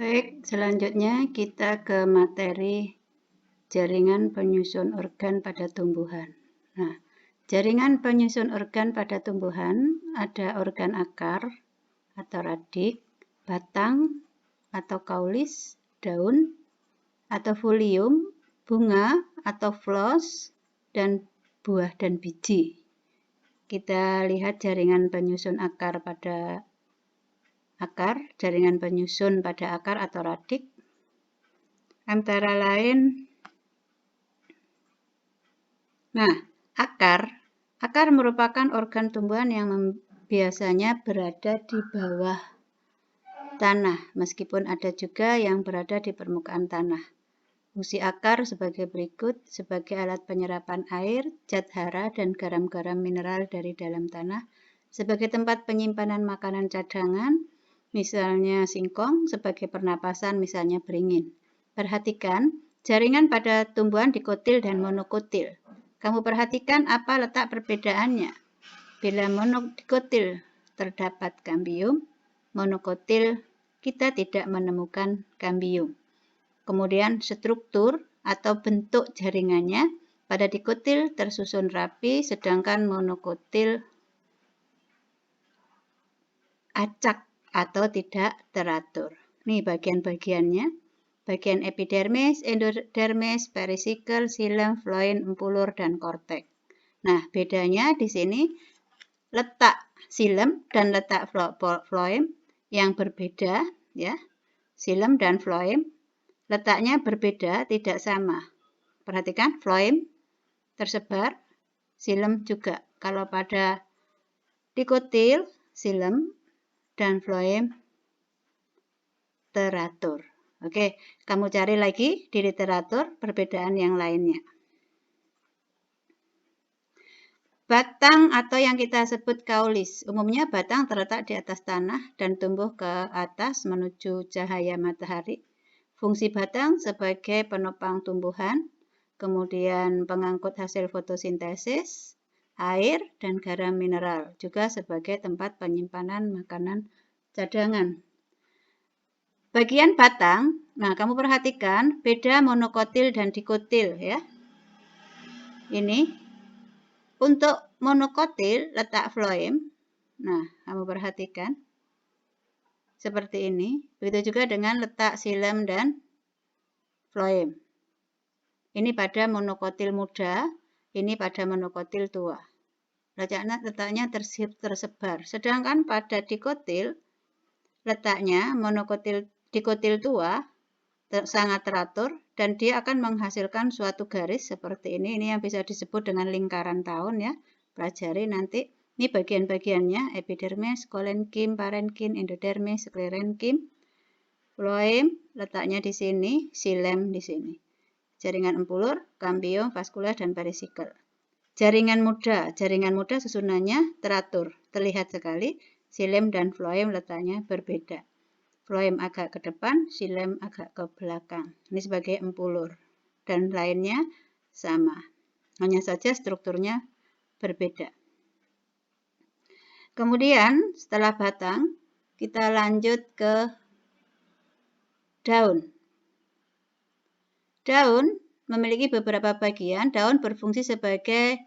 Baik, selanjutnya kita ke materi jaringan penyusun organ pada tumbuhan. Nah, jaringan penyusun organ pada tumbuhan ada organ akar atau radik, batang atau kaulis, daun atau folium, bunga atau floss, dan buah dan biji. Kita lihat jaringan penyusun akar pada jaringan penyusun pada akar atau radik, antara lain, akar merupakan organ tumbuhan yang biasanya berada di bawah tanah, meskipun ada juga yang berada di permukaan tanah. Fungsi akar sebagai berikut, sebagai alat penyerapan air, zat hara, dan garam-garam mineral dari dalam tanah, sebagai tempat penyimpanan makanan cadangan, misalnya singkong, sebagai pernapasan, misalnya beringin. Perhatikan, jaringan pada tumbuhan dikotil dan monokotil. Kamu perhatikan apa letak perbedaannya. Bila monodikotil terdapat kambium, monokotil kita tidak menemukan kambium. Kemudian struktur atau bentuk jaringannya pada dikotil tersusun rapi, sedangkan monokotil acak atau tidak teratur. Nih bagian-bagiannya. Bagian epidermis, endodermis, perisikel, xilem, floem, empulur, dan korteks. Nah, bedanya di sini letak xilem dan letak floem yang berbeda, ya. Xilem dan floem letaknya berbeda, tidak sama. Perhatikan, floem tersebar, xilem juga. Kalau pada dikotil, xilem dan floem teratur. Oke, kamu cari lagi di literatur perbedaan yang lainnya. Batang atau yang kita sebut kaulis. Umumnya batang terletak di atas tanah dan tumbuh ke atas menuju cahaya matahari. Fungsi batang sebagai penopang tumbuhan, kemudian pengangkut hasil fotosintesis, air, dan garam mineral, juga sebagai tempat penyimpanan makanan cadangan. Bagian batang, nah kamu perhatikan beda monokotil dan dikotil ya. Ini untuk monokotil letak floem. Nah, kamu perhatikan seperti ini. Begitu juga dengan letak xilem dan floem. Ini pada monokotil muda, ini pada monokotil tua. Letaknya tersebar. Sedangkan pada dikotil letaknya dikotil tua sangat teratur dan dia akan menghasilkan suatu garis seperti ini. Ini yang bisa disebut dengan lingkaran tahun ya. Pelajari nanti. Ini bagian-bagiannya, epidermis, kolenkim, parenkim, endodermis, sklerenkim, floem letaknya di sini, xilem di sini. Jaringan empulur, kambium, vaskular, dan perisikel. Jaringan muda susunannya teratur, terlihat sekali. Xilem dan floem letaknya berbeda. Floem agak ke depan, xilem agak ke belakang. Ini sebagai empulur. Dan lainnya sama. Hanya saja strukturnya berbeda. Kemudian setelah batang, kita lanjut ke daun. Daun memiliki beberapa bagian. Daun berfungsi sebagai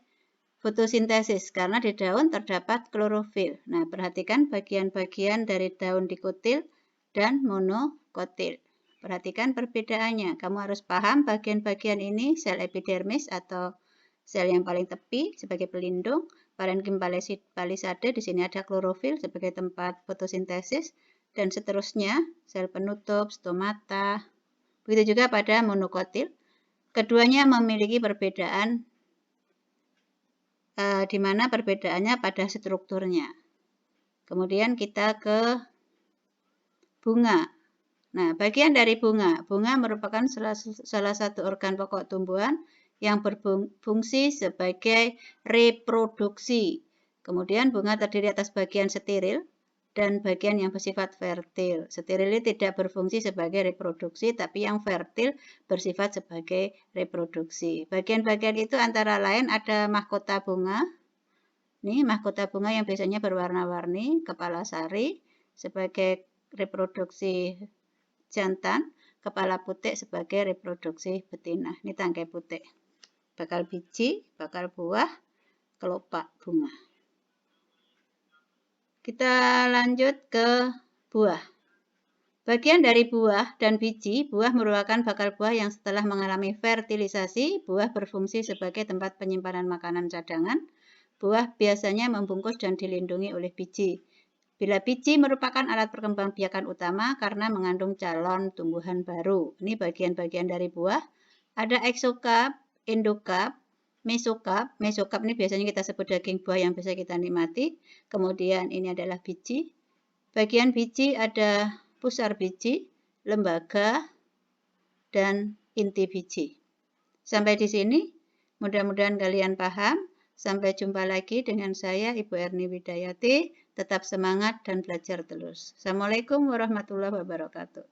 fotosintesis karena di daun terdapat klorofil. Nah, perhatikan bagian-bagian dari daun dikotil dan monokotil. Perhatikan perbedaannya. Kamu harus paham bagian-bagian ini sel epidermis atau sel yang paling tepi sebagai pelindung. Parenkim palisade di sini ada klorofil sebagai tempat fotosintesis dan seterusnya sel penutup, stomata. Begitu juga pada monokotil. Keduanya memiliki perbedaan di mana perbedaannya pada strukturnya. Kemudian kita ke bunga. Nah, bagian dari bunga. Bunga merupakan salah satu organ pokok tumbuhan yang berfungsi sebagai reproduksi. Kemudian bunga terdiri atas bagian steril dan bagian yang bersifat fertil. Steril ini tidak berfungsi sebagai reproduksi, tapi yang fertil bersifat sebagai reproduksi. Bagian-bagian itu antara lain ada mahkota bunga. Ini mahkota bunga yang biasanya berwarna-warni, kepala sari sebagai reproduksi jantan, kepala putik sebagai reproduksi betina. Ini tangkai putik. Bakal biji, bakal buah, kelopak bunga. Kita lanjut ke buah. Bagian dari buah dan biji, buah merupakan bakal buah yang setelah mengalami fertilisasi, buah berfungsi sebagai tempat penyimpanan makanan cadangan. Buah biasanya membungkus dan dilindungi oleh biji. Bila biji merupakan alat perkembangbiakan utama karena mengandung calon tumbuhan baru. Ini bagian-bagian dari buah. Ada exocarp, endocarp, mesocarp. Mesocarp ini biasanya kita sebut daging buah yang bisa kita nikmati. Kemudian ini adalah biji. Bagian biji ada pusar biji, lembaga, dan inti biji. Sampai di sini, mudah-mudahan kalian paham. Sampai jumpa lagi dengan saya, Ibu Erni Widayati. Tetap semangat dan belajar terus. Assalamualaikum warahmatullahi wabarakatuh.